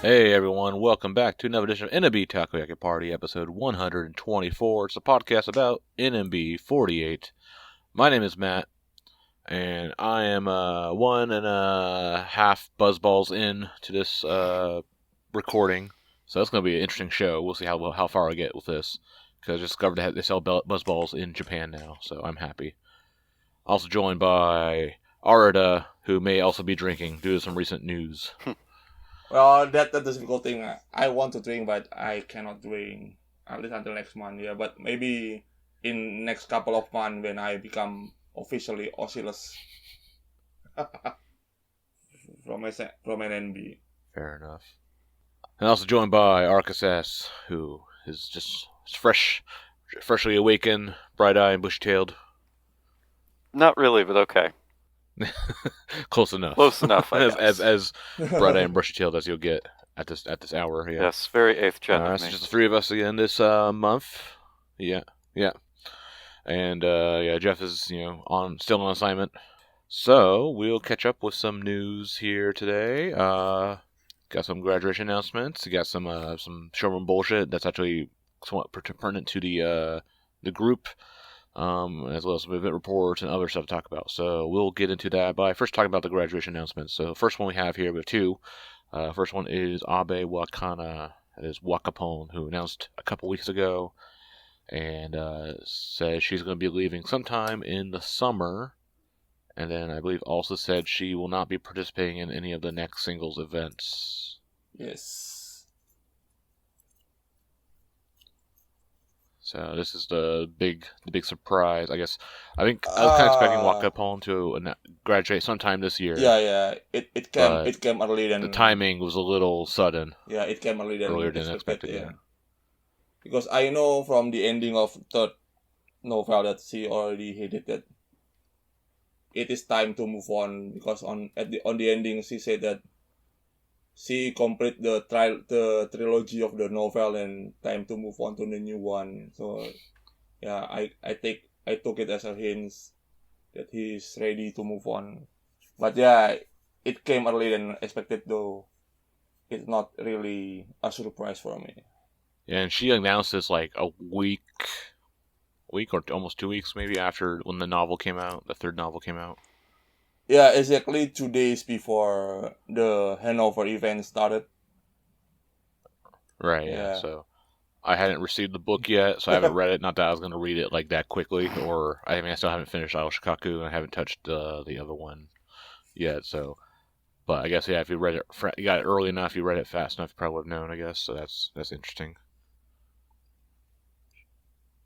Hey everyone, welcome back to another edition of NMB Takoyaki Party, episode 124. It's a podcast about NMB48. My name is Matt, and I am 1.5 buzzballs in to this recording, so that's going to be an interesting show. We'll see how far I get with this, because I just discovered that they sell buzzballs in Japan now, so I'm happy. Also joined by Arada, who may also be drinking due to some recent news. Well, that's the difficult thing. I want to drink, but I cannot drink at least until next month. Yeah, but maybe in next couple of months when I become officially Oculus from NMB. Fair enough. And also joined by Arcus S, who is just freshly awakened, bright-eyed, bushy-tailed. Not really, but okay. Close enough. Close enough, I guess. as bright-eyed and bushy-tailed as you'll get at this hour. Yeah. Yes, very 8th gen of so me. just the three of us again this month. Yeah. And Jeff is still on assignment. So we'll catch up with some news here today. Got some graduation announcements. Got some showroom bullshit that's actually somewhat pertinent to the group. As well as some event reports and other stuff to talk about. So we'll get into that by first talking about the graduation announcements. So the first one we have here, we have two. First one is Abe Wakana, that is Wakapon, who announced a couple weeks ago and says she's going to be leaving sometime in the summer. And then I believe also said she will not be participating in any of the next singles events. Yes. So this is the big surprise, I guess. I think I was kind of expecting Wakapon to graduate sometime this year. Yeah. It came early than the timing was a little sudden. Yeah, it came earlier than expected. Yeah. Because I know from the ending of third novel that she already hinted that it is time to move on. Because on the ending she said that she complete the trilogy of the novel and time to move on to the new one. So, yeah, I took it as a hint that he's ready to move on. But yeah, it came earlier than expected though. It's not really a surprise for me. Yeah, and she announced this like a week or almost 2 weeks maybe after when the novel came out, the third novel came out. Yeah, exactly 2 days before the Hanover event started. Right, yeah. So I hadn't received the book yet, so I haven't read it. Not that I was going to read it like that quickly, or I still haven't finished Aoshikaku, and I haven't touched the other one yet. So, but I guess if you read it, you got it early enough, you read it fast enough, you probably would have known. I guess so. That's interesting.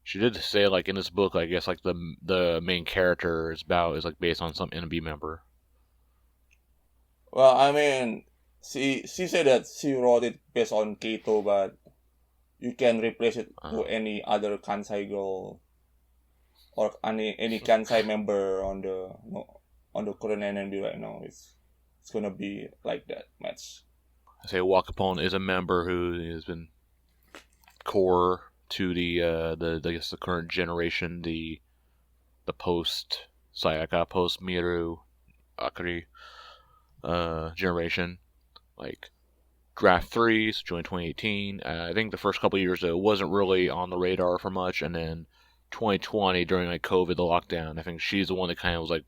She did say, like, in this book, I guess, like, the main character is like, based on some NMB member. Well, I mean, she said that she wrote it based on Keito, but you can replace it to any other Kansai girl or any Kansai member on the current NMB right now. It's gonna be like that match. I say Wakapon is a member who has been core to the I guess the current generation, the post Sayaka, post Miru Akari generation, like Draft 3s joined 2018. I think the first couple of years though it wasn't really on the radar for much, and then 2020 during like COVID, the lockdown, I think she's the one that kind of was like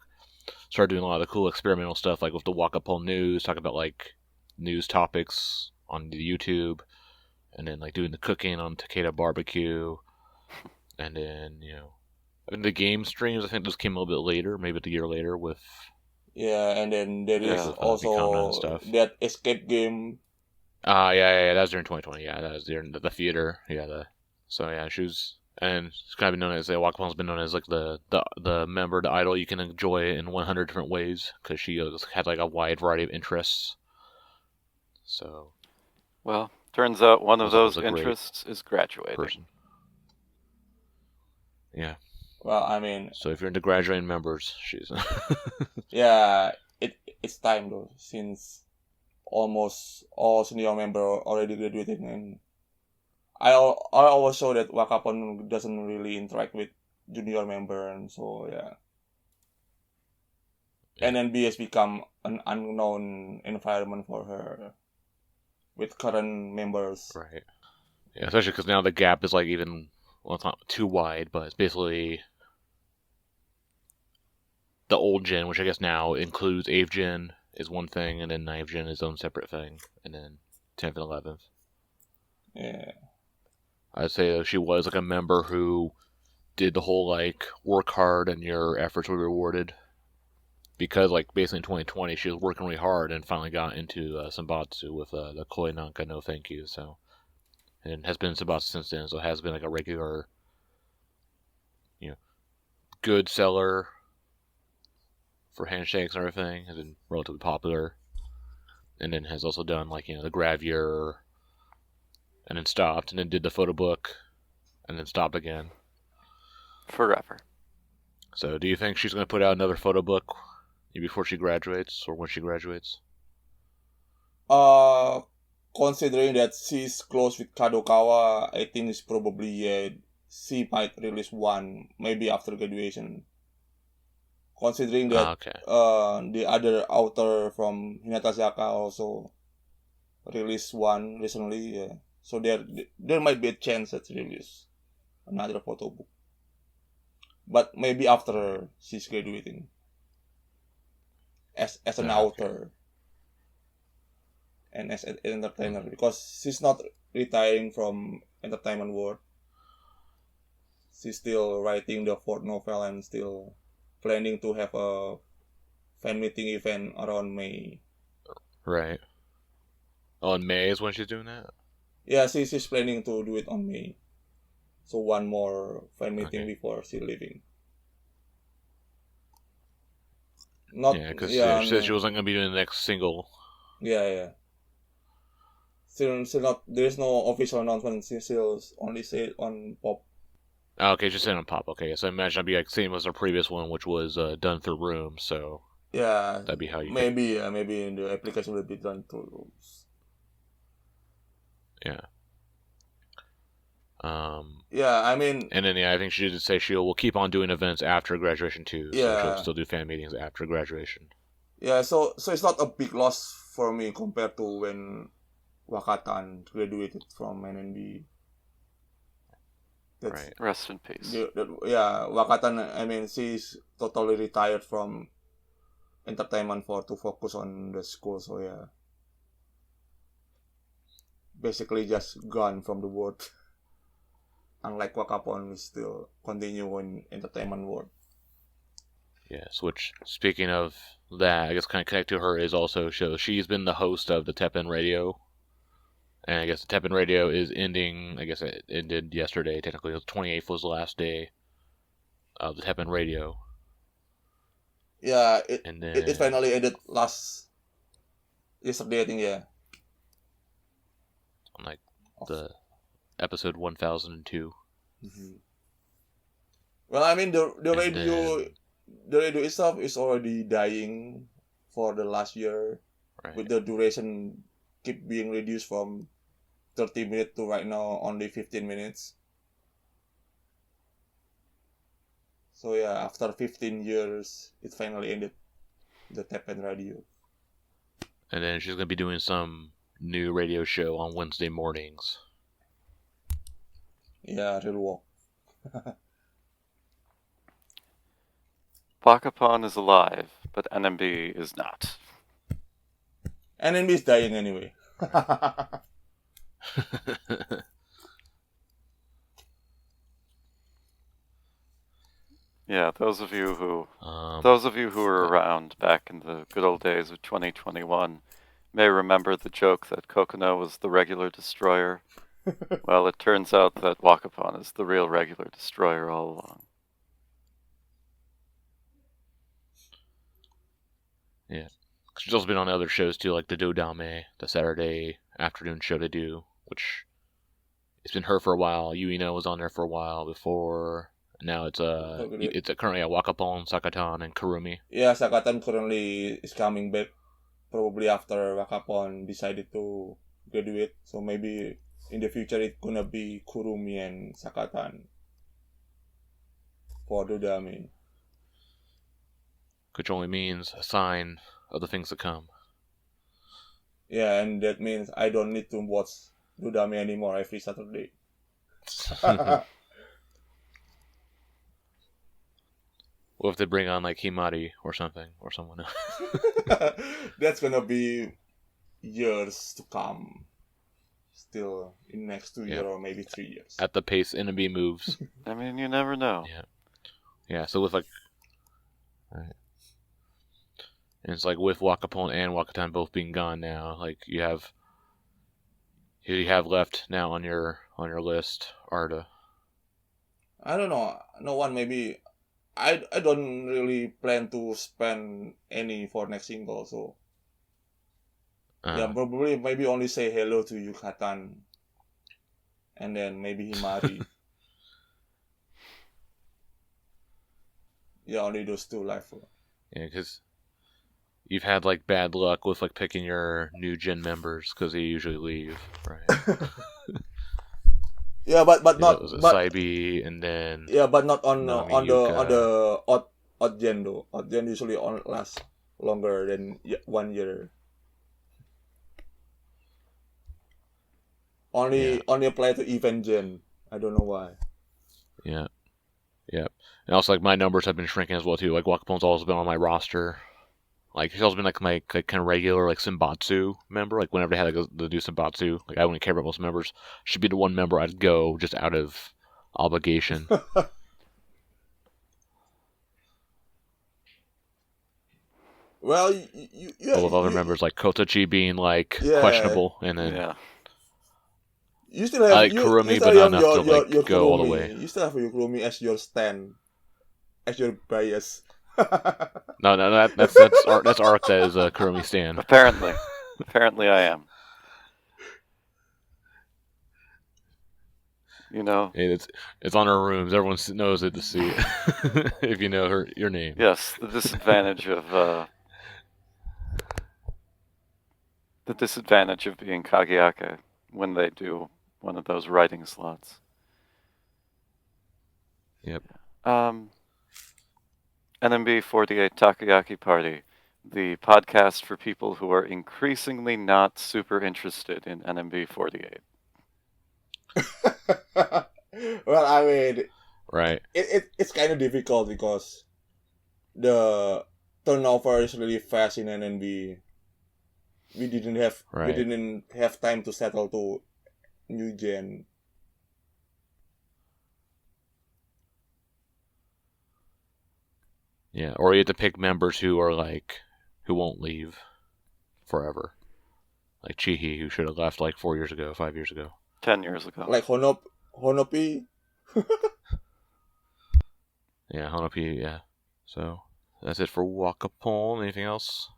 started doing a lot of the cool experimental stuff, like with the Wakapon news, talking about like news topics on the YouTube. And then, like, doing the cooking on Takeda Barbecue. And then, I mean, the game streams, I think those came a little bit later, maybe a year later with... Yeah, and then there is also that escape game. Yeah, that was during 2020. Yeah, that was during the theater. Yeah, so, yeah, she was... And it's kind of been known as, Wakapon's been known as, like, the member, the idol you can enjoy in 100 different ways. Because she had, like, a wide variety of interests. So... Well... Turns out one of those interests is graduating. Person. Yeah. Well, I mean... So if you're into graduating members, she's... Yeah, it's time though, since almost all senior members already graduated, and I always saw that Wakapon doesn't really interact with junior member, and so yeah. NMB has become an unknown environment for her with current members. Right. Yeah, especially because now the gap is like even, well, it's not too wide, but it's basically the old gen, which I guess now includes Abe Gen is one thing, and then 9th Gen is its own separate thing, and then 10th and 11th. Yeah. I'd say though she was like a member who did the whole like work hard and your efforts were rewarded. Because like basically in 2020 she was working really hard and finally got into Senbatsu with the Koi Nanka no thank you, so, and has been in Senbatsu since then, so it has been like a regular, good seller for handshakes and everything, has been relatively popular, and then has also done like the Gravure, and then stopped, and then did the photo book, and then stopped again. Forever. So do you think she's going to put out another photo book before she graduates, or when she graduates? Considering that she's close with Kadokawa, I think it's probably she might release one maybe after graduation. Considering that the other author from Hinatazaka also released one recently, so there might be a chance that she release another photo book, but maybe after she's graduating as an author and as an entertainer, because she's not retiring from entertainment world. She's still writing the 4th novel and still planning to have a fan meeting event around May. Right. Oh, in May is when she's doing that? Yeah, she's planning to do it on May. So one more fan meeting before she's leaving. Because she said she wasn't going to be doing the next single. Yeah. Still not. There's no official announcement. She still only say it on Pop. Oh, okay, just saying on Pop. Okay, so I imagine I'd be like same as our previous one, which was done through Room. So yeah, that'd be how you maybe the application will be done through Rooms. Yeah. Yeah, I mean. And then I think she did say she will keep on doing events after graduation too. Yeah. So she'll still do fan meetings after graduation. Yeah, so it's not a big loss for me compared to when Wakatan graduated from NMB. Right. Rest in peace. Wakatan, I mean, she's totally retired from entertainment to focus on the school, so yeah. Basically just gone from the world. Unlike Wakapon, we still continue in entertainment world. Yes, which, speaking of that, I guess kind of connect to her is also she's been the host of the Teppen Radio. And I guess the Teppen Radio is ending, I guess it ended yesterday, technically. The 28th was the last day of the Teppen Radio. Yeah, it finally ended yesterday, I think, yeah. On like the episode 1002. Mm-hmm. Well, I mean, the radio itself is already dying for the last year. Right. With the duration keep being reduced from 30 minutes to right now only 15 minutes. So yeah, after 15 years, it finally ended, the Teppen Radio. And then she's going to be doing some new radio show on Wednesday mornings. Yeah, real walk. Wakapon is alive, but NMB is not. NMB is dying anyway. Yeah, those of you who were around back in the good old days of 2021 may remember the joke that Kokono was the regular destroyer. Well, it turns out that Wakapon is the real regular destroyer all along. Yeah. She's also been on other shows too, like the Dodame, the Saturday afternoon show they do, which it's been her for a while. Yuino was on there for a while before. Now it's currently at Wakapon, Sakatan, and Kurumi. Yeah, Sakatan currently is coming back, probably after Wakapon decided to graduate. So maybe in the future it's gonna be Kurumi and Sakatan for Dodami. Which only means a sign of the things to come. Yeah, and that means I don't need to watch Dodami anymore every Saturday. What if they bring on like Himari or something, or someone else? That's gonna be years to come. Still in next 2 years or maybe 3 years. At the pace NMB moves. I mean, you never know. Yeah, so with like... Right. And it's like with Wakapon and Wakatan both being gone now, like you have left now on your list, Arda. I don't know. No one maybe. I don't really plan to spend any for next single, so yeah, probably maybe only say hello to Yukatan, and then maybe Himari. Yeah, only those two left. Yeah, because you've had like bad luck with like picking your new gen members because they usually leave, right? Yeah, but not. It was Saibi, and then yeah, but not on Yuka. the odd gen though. Odd gen usually last longer than 1 year. Only apply to event gen. I don't know why. Yeah. Yep. And also like my numbers have been shrinking as well too. Like Wakapon's always been on my roster. Like he's always been like my kind of regular like Senbatsu member. Like whenever they had to do Senbatsu, like I wouldn't care about most members. Should be the one member I'd go just out of obligation. Well, All of other members like Kotochi being like questionable, and then you still have like Kurumi, but not enough to like your go Kurumi. all the way. You still have your Kurumi as your stand, as your bias. No, that's Arc that is Kurumi stand. Apparently I am. You know, it's on her rooms. Everyone knows it to see it if you know your name. Yes, the disadvantage of being Kageake when they do one of those writing slots. Yep. NMB48 Takoyaki Party, the podcast for people who are increasingly not super interested in NMB48. Well, I mean, right. It's kind of difficult because the turnover is really fast in NMB. We didn't have time to settle to new gen. Yeah, or you have to pick members who won't leave forever. Like Chihi, who should have left like 4 years ago, 5 years ago. 10 years ago. Like Honopi. Yeah, Honopi, yeah. So, that's it for Wakapon. Anything else?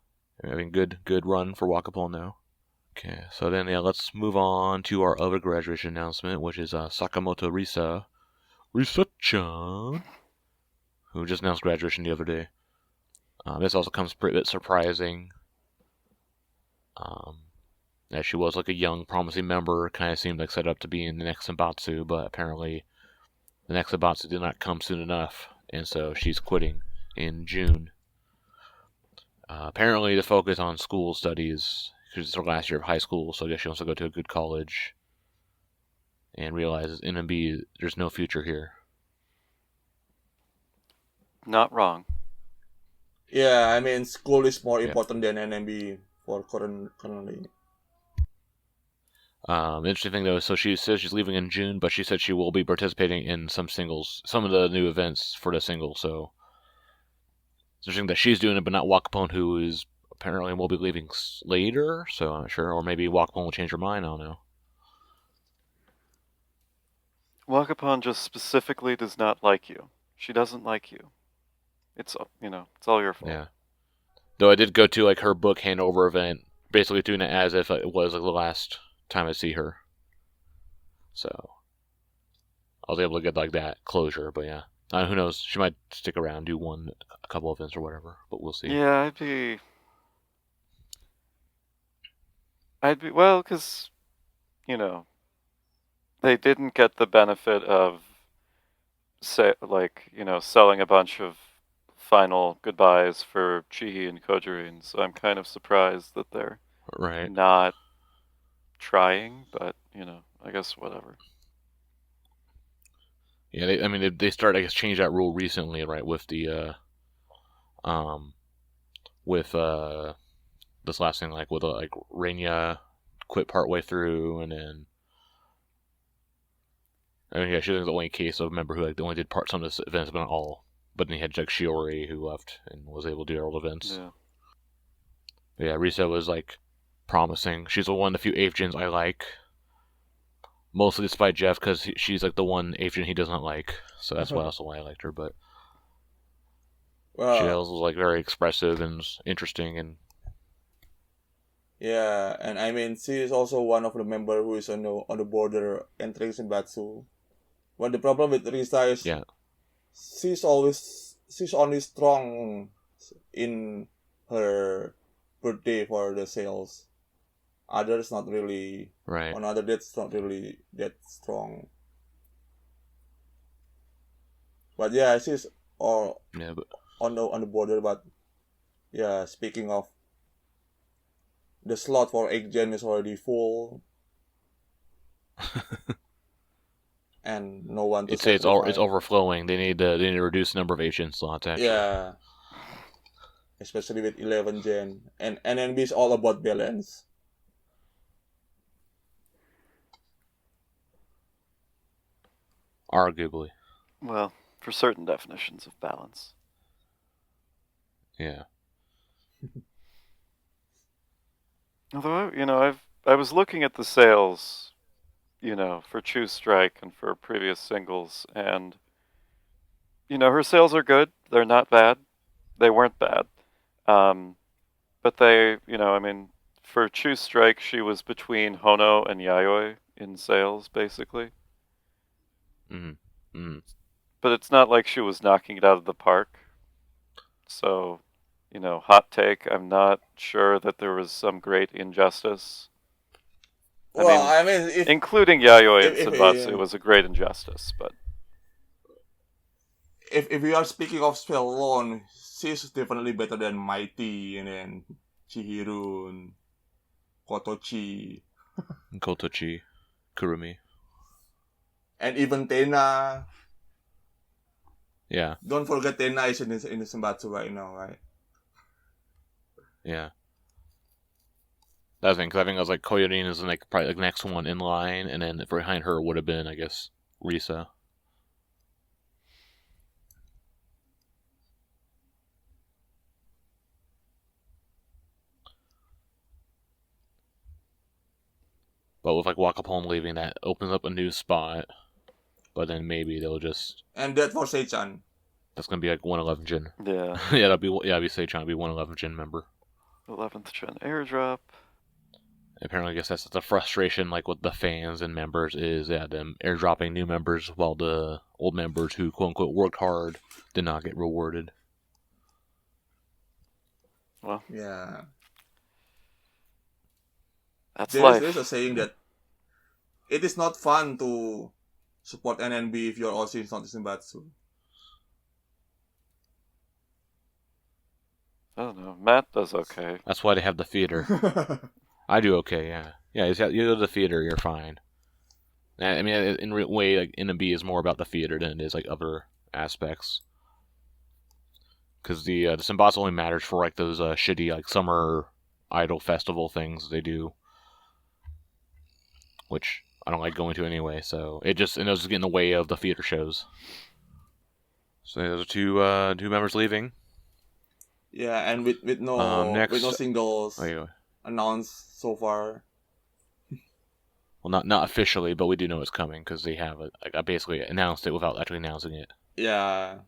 Having good run for Wakapon now. Okay, so then, let's move on to our other graduation announcement, which is Sakamoto Risa. Risachaaaaaaan, who just announced graduation the other day. This also comes a bit surprising. As she was like a young, promising member, kind of seemed like set up to be in the next Senbatsu, but apparently the next Senbatsu did not come soon enough, and so she's quitting in June. Apparently to focus on school studies, because it's her last year of high school, so I guess she wants to go to a good college, and realizes NMB, there's no future here. Not wrong. Yeah, I mean, school is more important than NMB for currently. Interesting thing though, so she says she's leaving in June, but she said she will be participating in some of the new events for the single, so it's interesting that she's doing it, but not Wakapon, who is apparently will be leaving later, so I'm not sure, or maybe Wakapon will change her mind, I don't know. Wakapon just specifically does not like you. She doesn't like you. It's all your fault. Yeah. Though I did go to like her book handover event, basically doing it as if it was like the last time I see her. So I was able to get like that closure, but yeah. Who knows? She might stick around, do a couple events or whatever, but we'll see. Yeah, I'd be well, because they didn't get the benefit of, selling a bunch of final goodbyes for Chihi and Kojirin, so I'm kind of surprised that they're not trying, but, I guess whatever. Yeah, they started, I guess, change that rule recently, right, with the, this last thing, like, with, Rainya quit partway through, and then, she was the only case of a member who, only did some of the events, but not all. But then you had, Shiori, who left and was able to do all the events. Yeah. But yeah, Risa was, promising. She's one of the few Avgens I like. Mostly despite Jeff, because she's, the one Avgen he doesn't like. So that's also why I liked her, but... she was, very expressive and interesting, and... Yeah, and she is also one of the members who is on the border entering Senbatsu. But the problem with Risa is she's only strong in her birthday for the sales. Others not really. Right. On other dates not really that strong. But yeah, she's on the border. But yeah, speaking of, the slot for Egg-Gen is already full. And no one to say it's overflowing. They need to reduce the number of Asian slots, actually. Yeah. Especially with 11 Gen. And NMB is all about balance. Arguably. Well, for certain definitions of balance. Yeah. Although, I was looking at the sales, for True Strike and for previous singles, and, her sales are good. They're not bad. They weren't bad. But they, for True Strike, she was between Hono and Yayoi in sales, basically. But it's not like she was knocking it out of the park. So, hot take, I'm not sure that there was some great injustice. Including Yayoi and Senbatsu was a great injustice, but... If we are speaking of spell alone, she's definitely better than Mighty, and then Chihiro, and Kotochi, Kurumi. And even Tena. Yeah. Don't forget Tena is in the Senbatsu right now, right? Yeah. That's the thing, because I think it was Koyorin is probably the next one in line, and then behind her would have been, I guess, Risa. But with Wakapon leaving, that opens up a new spot. But then maybe they'll just... And that for Seichan. That's gonna be 111 Gen. Yeah. It'll be Seichan. It'll be 111 Gen member. 11th Gen airdrop. Apparently, I guess that's the frustration, with the fans and members, is them airdropping new members while the old members who, quote-unquote, worked hard did not get rewarded. Well. Yeah. That's life. There's a saying that it is not fun to support NMB if your OC is not Senbatsu. I don't know. Matt does okay. That's why they have the theater. I do okay, yeah. Yeah, you go to the theater, you're fine. I mean, in a way, NMB is more about the theater than it is other aspects. Because the Senbatsu only matters for those shitty summer idol festival things they do, which I don't like going to anyway. So it just get in the way of the theater shows. So those are two members leaving. Yeah, and with no singles announced so far. Well, not officially, but we do know it's coming because they have I basically announced it without actually announcing it. Yeah.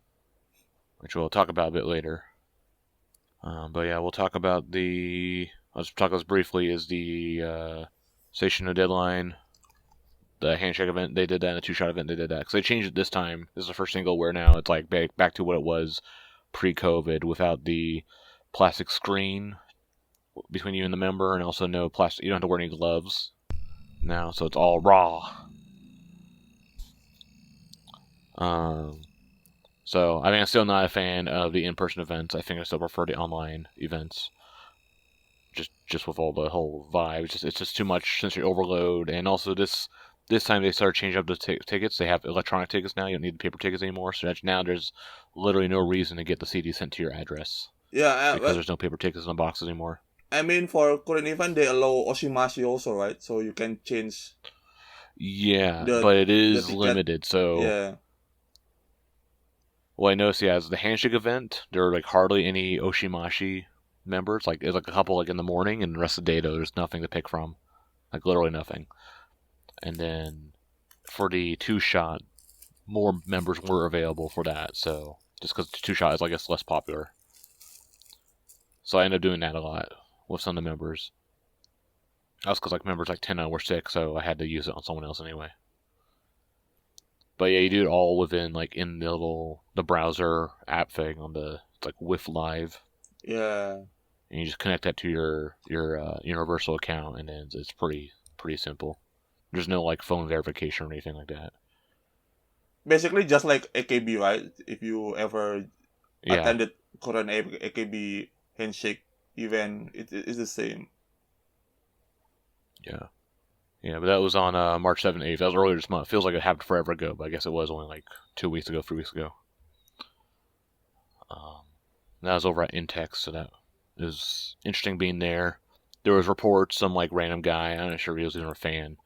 Which we'll talk about a bit later. But yeah, we'll talk about I'll just talk about this briefly, is the Seishun deadline, the handshake event, they did that, and the two-shot event, they did that. Because they changed it this time. This is the first single where now it's back to what it was pre-COVID, without the plastic screen between you and the member, and also no plastic, you don't have to wear any gloves now, so it's all raw. So I mean, I'm still not a fan of the in-person events. I think I still prefer the online events. Just with all the whole vibe, it's just too much sensory overload, and also this time they started changing up the tickets. They have electronic tickets now. You don't need the paper tickets anymore. So now there's literally no reason to get the CD sent to your address Yeah, because there's no paper tickets in the boxes anymore. I mean, for Korean event, they allow Oshimashi also, right? So you can change. Yeah, but it is limited. So yeah. Well, I noticed, as the handshake event, there are like hardly any Oshimashi members. Like there's like a couple like in the morning, and the rest of the day there's nothing to pick from, like literally nothing. And then for the two shot, more members were available for that. So just because the two shot is, I guess, less popular, so I ended up doing that a lot with some of the members. That's because like members like 10 were sick, so I had to use it on someone else anyway. But yeah, you do it all within like in the browser app thing on the like with Live. Yeah. And you just connect that to your Universal account, and then it's pretty simple. There's no like phone verification or anything like that. Basically, just like AKB, right? If you ever attended Korean AKB handshake event, it is the same. Yeah. Yeah, but that was on March 7th, 8th. That was earlier this month. Feels like it happened forever ago, but I guess it was only like 2 weeks ago, 3 weeks ago. That was over at Intex, so that was interesting being there. There was reports, some like random guy, I'm not sure if he was even a fan.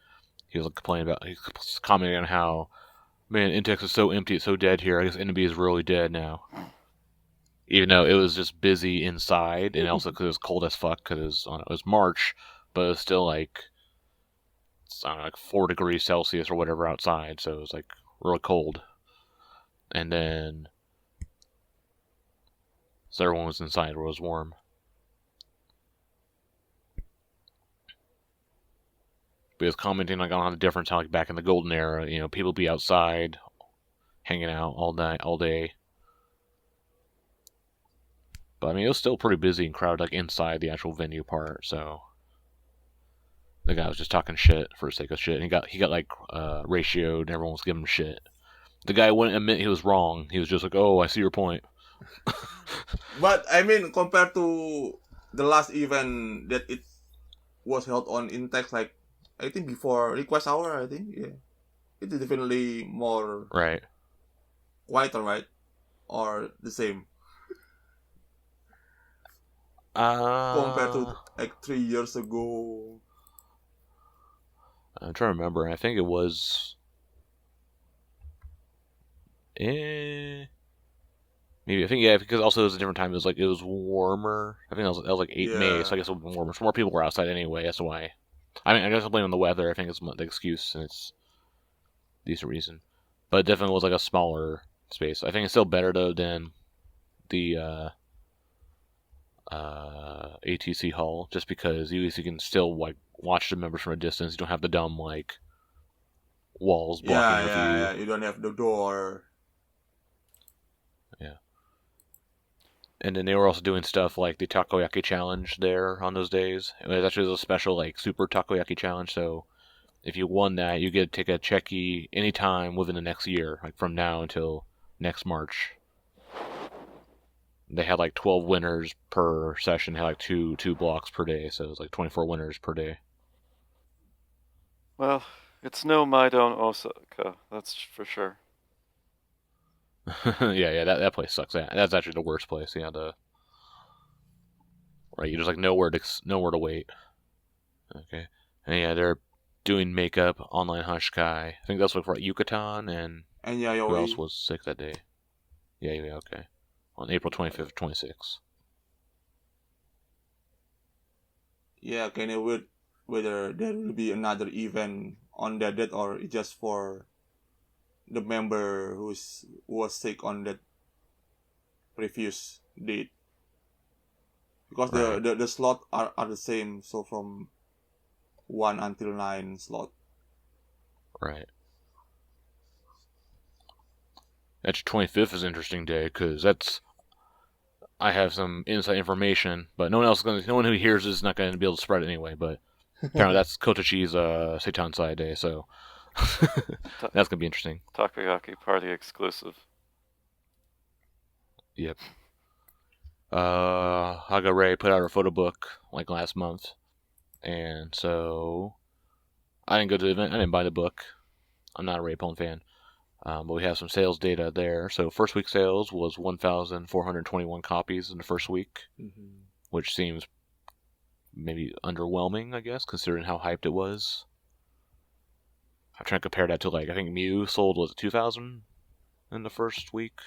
He was like he was commenting on how, man, Intex is so empty, it's so dead here. I guess NMB is really dead now. Even though it was just busy inside, and also because it was cold as fuck, because it was March, but it was still like, I don't know, like 4 degrees Celsius or whatever outside, so it was like really cold. And then so everyone was inside where it was warm. But he was commenting like on the difference how like back in the golden era, people be outside hanging out all night, all day. But I mean, it was still pretty busy and crowded like inside the actual venue part, so the guy was just talking shit for the sake of shit. And he got like ratioed, and everyone was giving him shit. The guy wouldn't admit he was wrong. He was just like, "Oh, I see your point." But I mean, compared to the last event that it was held on Intex, like I think before request hour, I think it is definitely more right, quieter, right, or the same compared to like 3 years ago. I'm trying to remember. I think it was. Maybe I think because also it was a different time. It was warmer. I think that was like May, so I guess it was warmer. So more people were outside anyway. That's why. I mean, I guess I'm blaming the weather. I think it's the excuse, and it's a decent reason. But it definitely was like a smaller space. I think it's still better though than the ATC hall, just because you can still like watch the members from a distance. You don't have the dumb like walls blocking your view. Yeah, you don't have the door. Yeah. And then they were also doing stuff like the Takoyaki challenge there on those days. It was actually a special like super Takoyaki challenge. So if you won that, you get to take a checky anytime within the next year, like from now until next March. They had like 12 winners per session. They had like two blocks per day, so it was like 24 winners per day. Well, it's no Maidon Osaka, that's for sure. yeah, that place sucks. Yeah, that's actually the worst place. Yeah, right. You just like nowhere to wait. Okay, and yeah, they're doing makeup online Hashkai. I think that's like for Yucatan and Yayoi. Who else was sick that day? Yeah, okay. On April 25th, 26th. Yeah, can you wait whether there will be another event on that date or just for the member who was sick on that previous date? Because right. the slot are the same, so from 1 until 9 slot. Right. That's 25th is an interesting day because I have some inside information, but no one who hears this is not going to be able to spread it anyway. But apparently that's Kotachi's Seitansai day, so That's gonna be interesting. Takoyaki party exclusive. Yep. Haga Rei put out her photo book like last month, and so I didn't go to the event. I didn't buy the book. I'm not a Reipon fan, but we have some sales data there. So first week sales was 1,421 copies in the first week, which seems maybe underwhelming, I guess, considering how hyped it was. I'm trying to compare that to, like, I think Mew sold, was it 2,000 in the first week?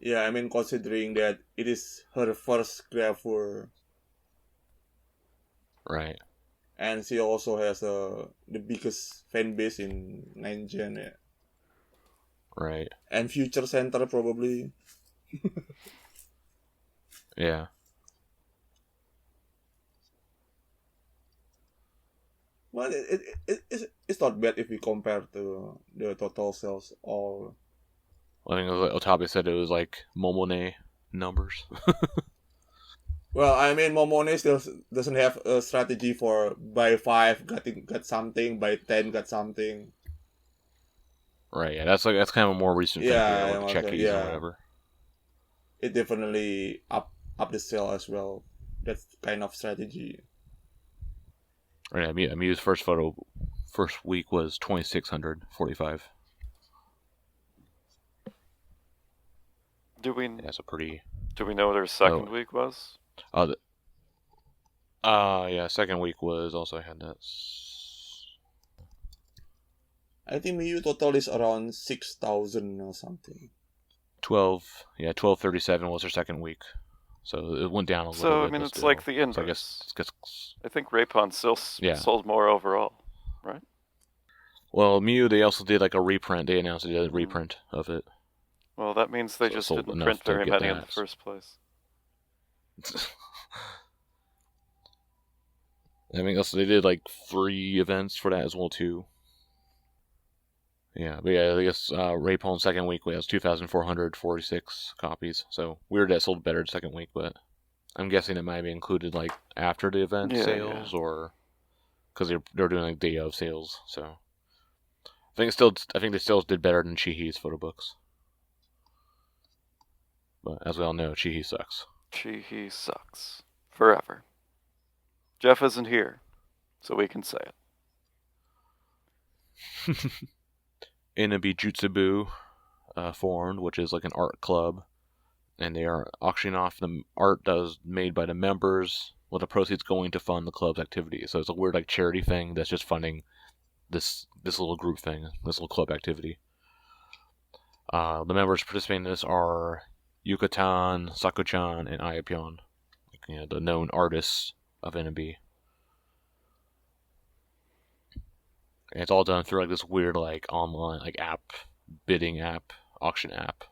Yeah, I mean, considering that it is her first grapher. Right. And she also has the biggest fan base in 9gen, yeah. Right. And Future Center, probably. Yeah. Well, it's not bad if we compare to the total sales all. I think Otabe said it was like Momone numbers. Well, I mean, Momone still doesn't have a strategy for buy 5, get something, buy 10, get something. Right, yeah, that's kind of a more recent thing here with the checkies yeah. and whatever. It definitely up the sale as well. That's kind of strategy. Right, Mew's first week was 2,645. That's a pretty. Do we know what her second week was? Yeah, second week was also, I had that. I think Miyu total is around 6,000 or something. 1237 was her second week. So it went down a little bit. So, I mean, it's still, like the inverse. So I think Reipon still sold more overall, right? Well, Mew, they also did like a reprint. They announced they did a reprint of it. Well, that means they just didn't print very many in the first place. I mean, also they did like 3 events for that as well too. Yeah, but yeah, I guess Reipon second week was 2,446 copies. So weird that sold better the second week, but I'm guessing it might be included like after the event sales or because they're doing like day of sales. So I think they still did better than Chihi's photo books. But as we all know, Chihi sucks. Chihi sucks forever. Jeff isn't here, so we can say it. NMB Jutsubu formed, which is like an art club, and they are auctioning off the art that was made by the members, with the proceeds going to fund the club's activities. So it's a weird like charity thing that's just funding this little group thing, this little club activity. The members participating in this are Yuka-tan, Saku-chan, and Ayapyon, the known artists of NMB. And it's all done through like this weird like online like app, bidding app, auction app.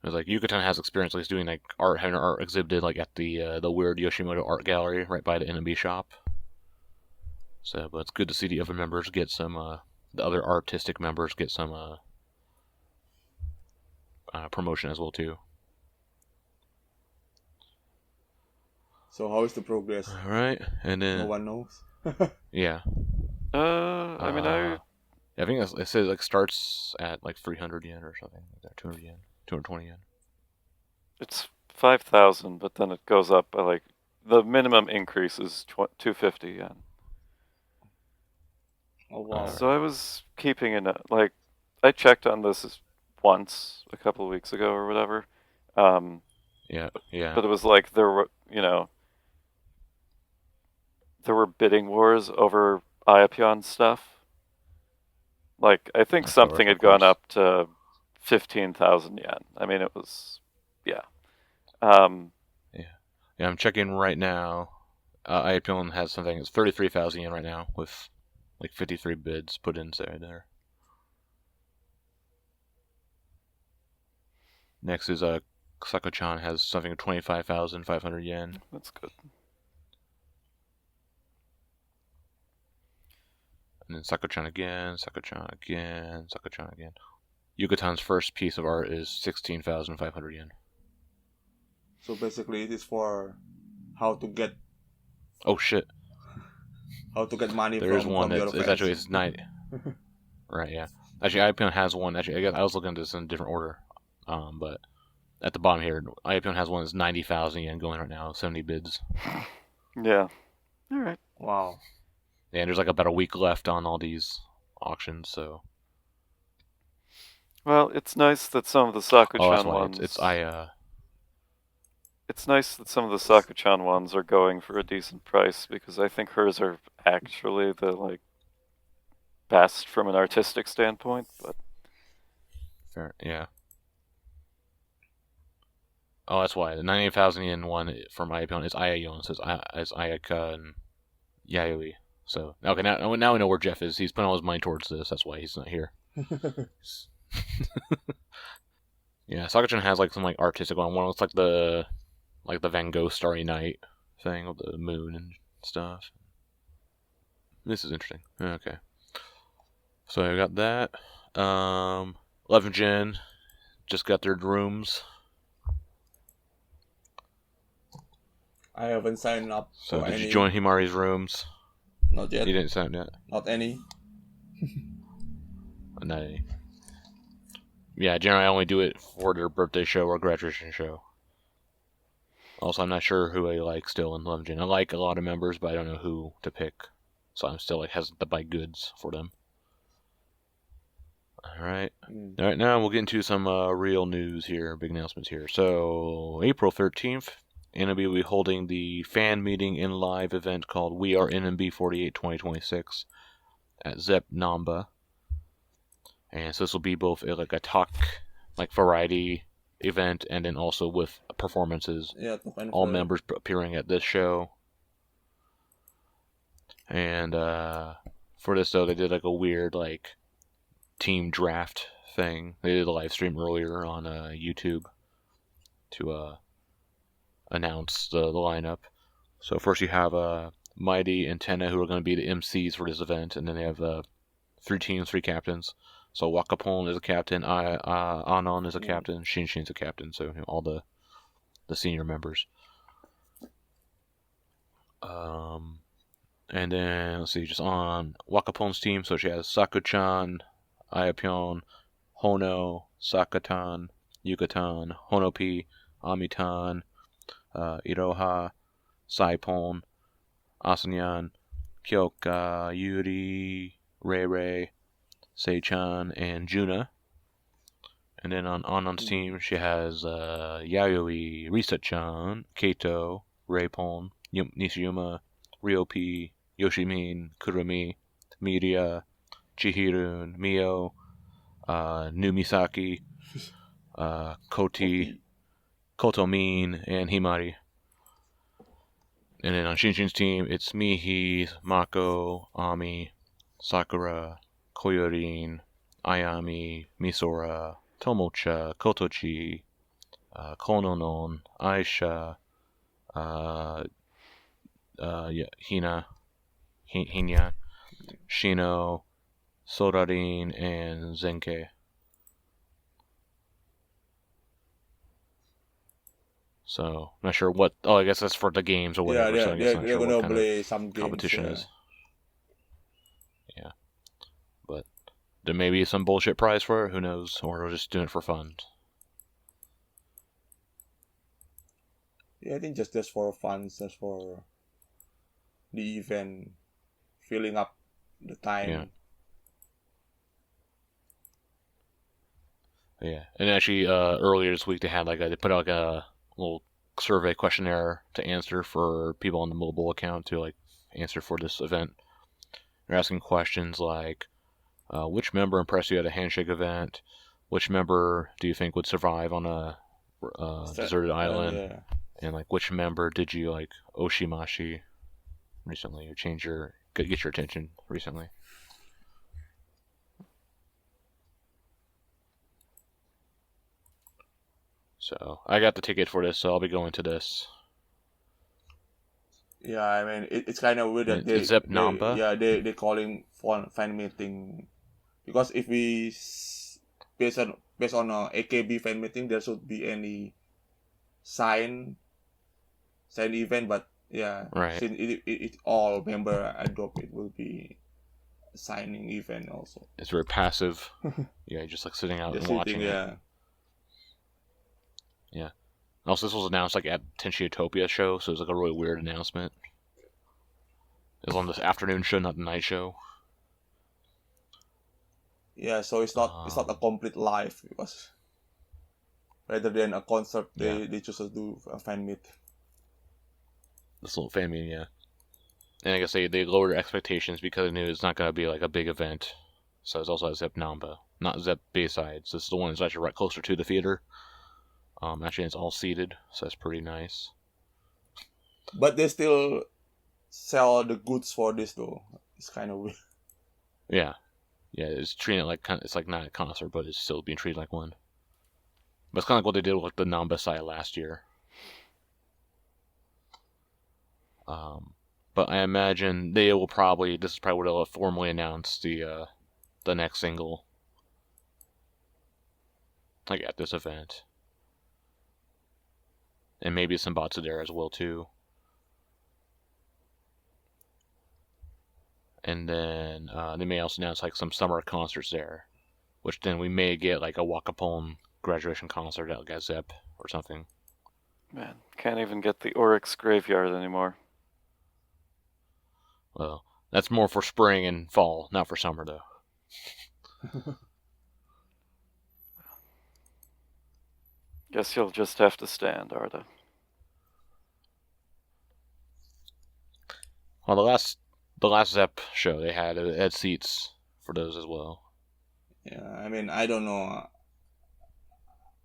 It's like Yucatan has experience like doing like having art exhibited like at the weird Yoshimoto art gallery right by the NMB shop. So, but it's good to see the other members get some, the other artistic members get some promotion as well too. So how is the progress? All right, and then no one knows. Yeah. I mean, I think it says like starts at like 300 yen or something like that, 200 yen, 220 yen. It's 5,000, but then it goes up by like the minimum increase is 250 yen. Oh wow! So I was keeping like I checked on this once a couple of weeks ago or whatever. Yeah. But it was like there were bidding wars over Ayapyon stuff. Like I think something had gone up to 15,000 yen. I mean, it was Yeah, I'm checking right now. Ayapyon has something. It's 33,000 yen right now with like 53 bids put inside there. Next is Sako-chan has something 25,500 yen. That's good. And then Sako-chan again, Sako-chan again, Sako-chan again. Yukatan's first piece of art is 16,500 yen. So basically, it is for how to get Oh shit! money There is from one your that's fans. actually it's 90. Right, yeah. Actually, Ayapyon has one. Actually, I guess I was looking at this in a different order. But at the bottom here, Ayapyon has one that's 90,000 yen going right now, 70 bids. Yeah. All right. Wow. Yeah, and there's like about a week left on all these auctions, so. Well, it's nice that some of the Oh, that's Sakuchan why ones. It's nice that some of the Sakuchan ones are going for a decent price because I think hers are actually the like best from an artistic standpoint. But fair, yeah. Oh, that's why the 98,000 yen one from Ayapyon is Ayayon, so it's Ayaka and Yayoi. So okay, now we know where Jeff is. He's putting all his money towards this. That's why he's not here. Yeah, Sakuchan has like some like artistic one. One looks like the Van Gogh Starry Night thing with the moon and stuff. This is interesting. Okay, so we got that. 11 Gen just got their rooms. I haven't signed up. So for did any. you join Himari's rooms? Not yet. You didn't sign yet. Not any. Not any. Yeah, generally I only do it for their birthday show or graduation show. Also, I'm not sure who I like still in 11 Gen. I like a lot of members, but I don't know who to pick. So I'm still like hesitant to buy goods for them. Alright. Alright, now we'll get into some real news here, big announcements here. So, April 13th, NMB will be holding the fan meeting and live event called We Are NMB48 2026 at Zep Namba. And so this will be both like a talk, like variety event, and then also with performances. Yeah, all members appearing at this show. And for this though, they did like a weird like team draft thing. They did a live stream earlier on YouTube to announce the lineup. So first you have Mighty and Tenna, who are going to be the MCs for this event, and then they have 3 teams, 3 captains. So Wakapon is a captain, Anon is a captain, Shinshin's a captain. So all the senior members. And then let's see, just on Wakapon's team, so she has Sakuchan, Ayapyon, Hono, Sakatan, Yukatan, Honopi, Amitan, Iroha, Saipon, Asanyan, Kyoka, Yuri, Rei, Seichan, and Juna. And then on Anon's team, she has Yayoi, Risachan, Keito, Reipon, Nishiyuma, Ryopi, Yoshimin, Kurumi, Miria, Chihirun, Mio, New Misaki, Kotomin, and Himari. And then on Shinshin's team, it's Mihi, Mako, Ami, Sakura, Koyorin, Ayami, Misora, Tomocha, Kotochi, Kononon, Aisha, Hinya, Shino, Sorarin, and Zenke. So, not sure what. Oh, I guess that's for the games or whatever. So I guess not sure what kind of some games, competition is. Yeah, but there may be some bullshit prize for it. Who knows? Or we're just doing it for fun. Yeah, I think just for fun, just for the event, filling up the time. Yeah, and actually, earlier this week they had they put out like a little survey questionnaire to answer for people on the mobile account to answer for this event. They're asking questions like, which member impressed you at a handshake event? Which member do you think would survive on a deserted island? Yeah. And which member did you oshimashi recently, or get your attention recently? So I got the ticket for this, so I'll be going to this. Yeah, I mean it's kind of weird that they calling for fan meeting, because if we based on AKB fan meeting, there should be any sign event, but yeah, Right. since it all member adopt, it will be a signing event also. It's very passive. Yeah, just like sitting out and watching it. Yeah. Also, this was announced like at Tenchiotopia show, so it was like a really weird announcement. It was on this afternoon show, not the night show. Yeah, so it's not a complete live, because rather than a concert, they choose to do a fan meet. This little fan meeting, yeah. And I guess they lowered their expectations because they knew it's not going to be like a big event. So it's also at Zep Namba, not Zep Bayside. So this is the one that's actually right closer to the theater. Actually, it's all seated, so that's pretty nice. But they still sell the goods for this though. It's kind of weird. Yeah, it's treating it like it's like not a concert, but it's still being treated like one. But it's kind of like what they did with like the Namba side last year. But I imagine this is probably what they'll formally announce the next single, like at this event, and maybe Senbatsu there as well too. And then they may also announce like some summer concerts there, which then we may get like a Wakapon graduation concert at Gazep or something. Man, can't even get the Oryx Graveyard anymore. Well, that's more for spring and fall, not for summer though. Guess you'll just have to stand, Arda. Well, the last Zep show they had seats for those as well. Yeah, I mean, I don't know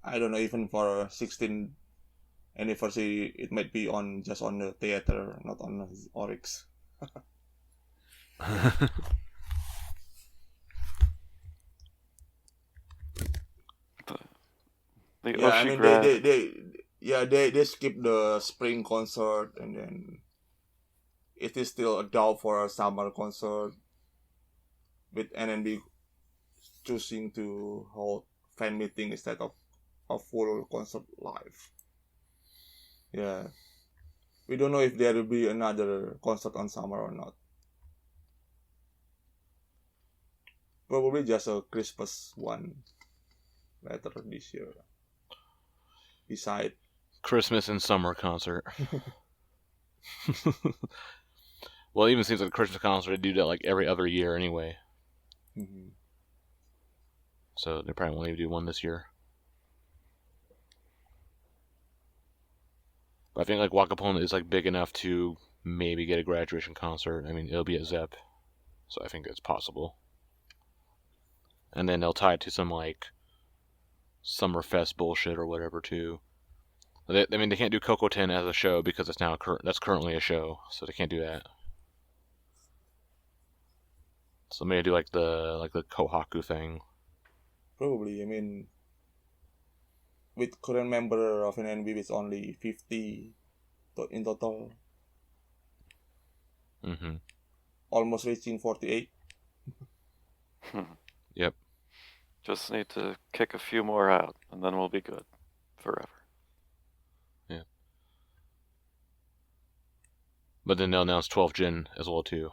even for 16th anniversary, it might be just on the theater, not on the Oryx. I mean, they skip the spring concert, and then it is still a doubt for a summer concert, with NMB choosing to hold fan meeting instead of a full concert live. Yeah, we don't know if there will be another concert on summer or not. Probably just a Christmas one later this year. Beside Christmas and summer concert. Well, it even seems like a Christmas concert, they do that like every other year anyway. Mm-hmm. So they probably won't even do one this year. But I think like Wakapon is like big enough to maybe get a graduation concert. I mean, it'll be at Zep, so I think it's possible. And then they'll tie it to some like Summerfest bullshit or whatever too. I mean, they can't do Kokoten as a show because that's currently a show, so they can't do that. So maybe do like the Kohaku thing. Probably, I mean, with current member of NMB, it's only 50 in total. Mm-hmm. Almost reaching 48. Yep. Just need to kick a few more out, and then we'll be good. Forever. Yeah. But then they'll announce 12 Jin as well, too.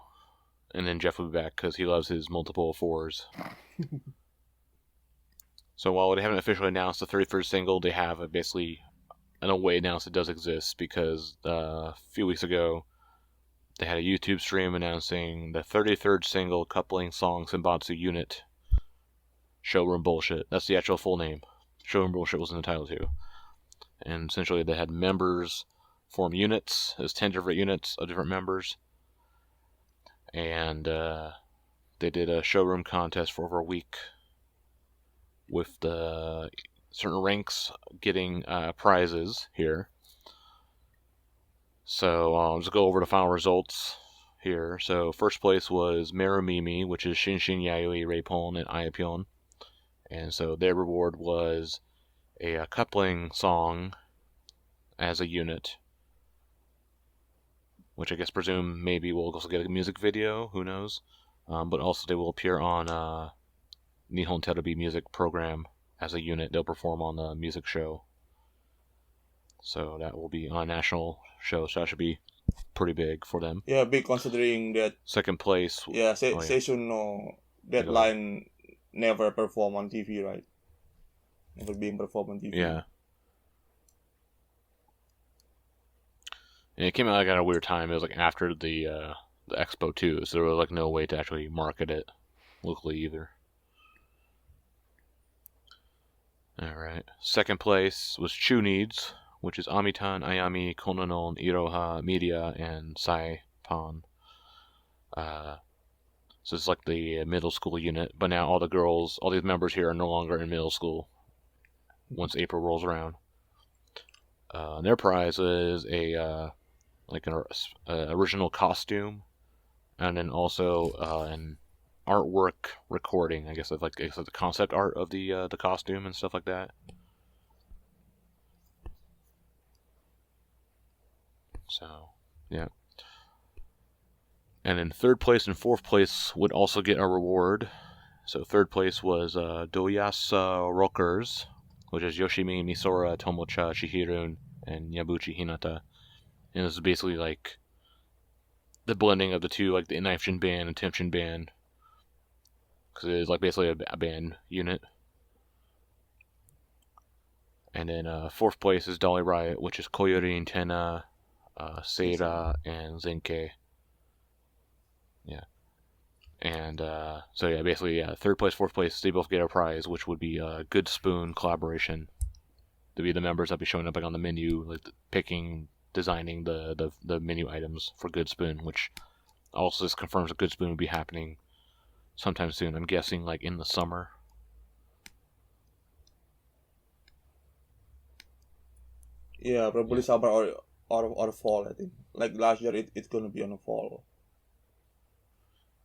And then Jeff will be back, because he loves his multiple fours. So while they haven't officially announced the 31st single, they have basically, in a way, announced it does exist, because a few weeks ago, they had a YouTube stream announcing the 33rd single coupling song Senbatsu unit, Showroom Bullshit. That's the actual full name. Showroom Bullshit was in the title too. And essentially they had members form units. There's 10 different units of different members. And they did a showroom contest for over a week with the certain ranks getting prizes here. So I'll just go over the final results here. So first place was Merumimi, which is Shinshin Yayoi, Reipon, and Ayapyon. And so their reward was a coupling song as a unit, which I guess presume maybe we'll also get a music video, who knows. But also they will appear on Nihon Terebi music program as a unit. They'll perform on the music show. So that will be on a national show, so that should be pretty big for them. Yeah, big considering that. Second place. Yeah, Seishun no deadline never perform on TV, right? Never being performed on TV. Yeah. And it came out like at a weird time. It was like after the expo too, so there was like no way to actually market it locally either. Alright. Second place was Chunids, which is Amitan, Ayami, Kononon, Iroha, Media, and Saipon. So it's like the middle school unit, but now all these members here are no longer in middle school once April rolls around. Their prize is an original costume, and then also an artwork recording. I guess like the concept art of the costume and stuff like that. So yeah. And then third place and fourth place would also get a reward. So third place was Doyasa Rockers, which is Yoshimi, Misora, Tomocha, Chihirun, and Yabuchi Hinata. And this is basically like the blending of the two, like the Knifeshin band and Tempshin band. Because it is like basically a band unit. And then fourth place is Dolly Riot, which is Koyorin, Tena, Seira, and Zenke. Yeah. And so yeah, basically third place, fourth place, they both get a prize, which would be a Good Spoon collaboration. To be the members that be showing up like on the menu, like picking, designing the menu items for Good Spoon, which also just confirms that Good Spoon will be happening sometime soon. I'm guessing like in the summer. Yeah, probably summer or fall, I think. Like last year, it's gonna be on the fall.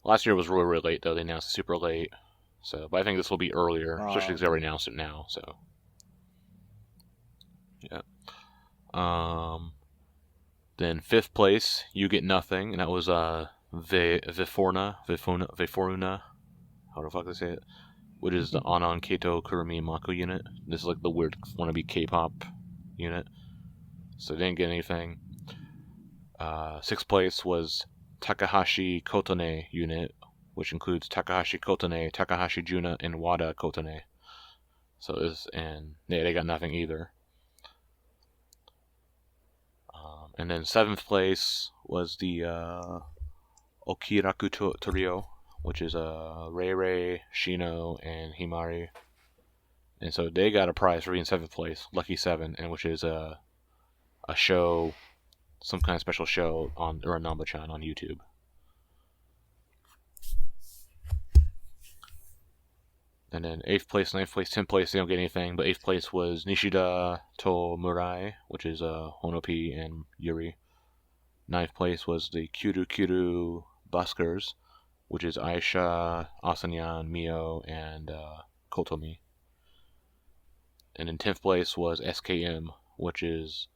Last year was really, really late, though. They announced it super late. So, but I think this will be earlier, especially because they already announced it now. So, yeah. Then fifth place, you get nothing, and that was Viforuna. How the fuck do I say it? Which is the Anon Keito Kurumi Mako unit. This is like the weird wannabe K-pop unit. So they didn't get anything. Sixth place was Takahashi Kotone unit, which includes Takahashi Kotone, Takahashi Juna, and Wada Kotone. So they got nothing either. And then seventh place was the Okiraku Trio, which is Rei, Shino, and Himari. And so they got a prize for being seventh place, Lucky 7, and which is a show, some kind of special show on Namba-chan on YouTube. And then 8th place, 9th place, 10th place, they don't get anything, but 8th place was Nishida to Murai, which is Honopi and Yuri. 9th place was the Kyuru Buskers, which is Aisha, Asanyan, Mio, and Kotomi. And in 10th place was SKM, which is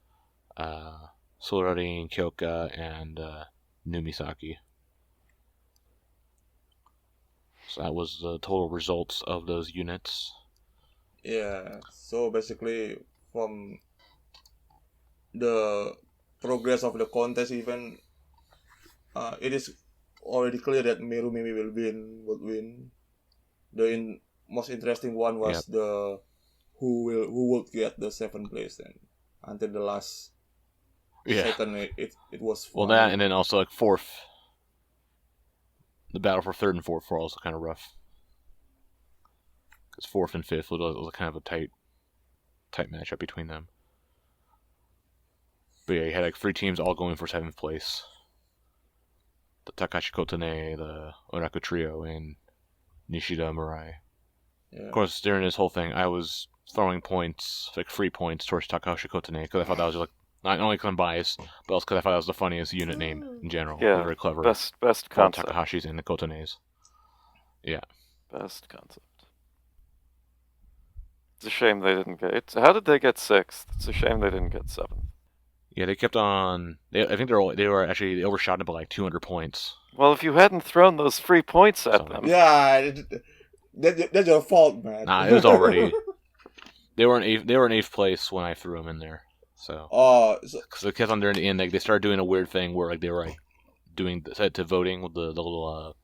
Sorarin, Kyoka, and Numisaki. So that was the total results of those units. Yeah, so basically from the progress of the contest even, it is already clear that Merumimi will win. The most interesting one was the who would get the 7th place, and until the last second it was fun. Well, that and then also like 4th. The battle for 3rd and 4th were also kind of rough. Because 4th and 5th was kind of a tight matchup between them. But yeah, you had like 3 teams all going for 7th place. The Takashi Kotane, the Oraku Trio, and Nishida Murai. Yeah. Of course, during this whole thing, I was throwing points, like free points, towards Takashi Kotane, because I thought that was like, not only because I'm biased, but also because I thought that was the funniest unit name in general. Yeah, very clever. Best concept. Takahashis and the Kotanes. Yeah. Best concept. It's a shame they didn't get it. How did they get 6th? It's a shame they didn't get 7th. Yeah, they kept on. I think they overshot it by like 200 points. Well, if you hadn't thrown those free points at them. Yeah, That's your fault, man. Nah, it was already. They were in eighth place when I threw them in there. So. Because the kids on there in the end, like, they started doing a weird thing where like they were like doing set to voting with the little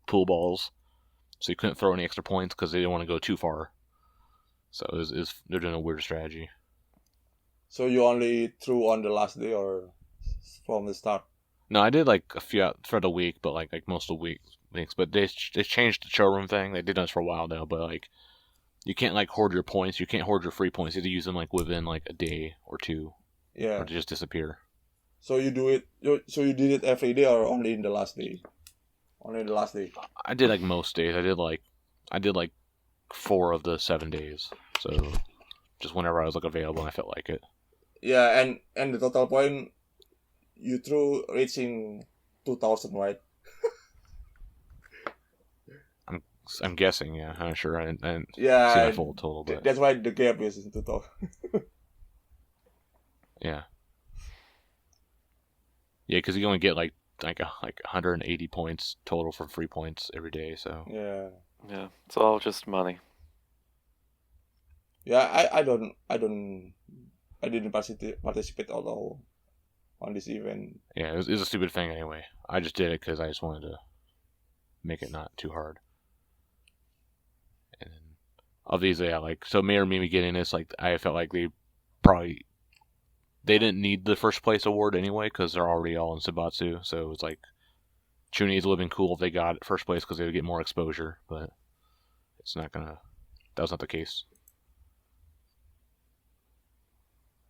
pool balls, so you couldn't throw any extra points because they didn't want to go too far. So they're doing a weird strategy. So you only threw on the last day or from the start? No, I did like a few out throughout the week, but like most of the weeks. But they changed the showroom thing. They did this for a while now, but like you can't like hoard your points. You can't hoard your free points. You have to use them like within like a day or two. Yeah. Or to just disappear. So you do it. So you did it every day or only in the last day? Only the last day. I did like most days. I did like 4 of the 7 days. So just whenever I was like available and I felt like it. Yeah, and the total point you threw reaching 2,000, right? I'm guessing, yeah. I'm not sure. I didn't yeah, see my full total, but that's why the gap is 2,000. yeah. Yeah, because you only get like 180 points total for free points every day. So yeah, it's all just money. Yeah, I didn't participate at all on this event. Yeah, it was a stupid thing anyway. I just did it because I just wanted to make it not too hard. And then of these, yeah, like so, May or Mimi getting this, like I felt like they didn't need the first place award anyway because they're already all in Senbatsu. So it was like Chunies would have been cool if they got first place because they would get more exposure, but it's not gonna. That was not the case.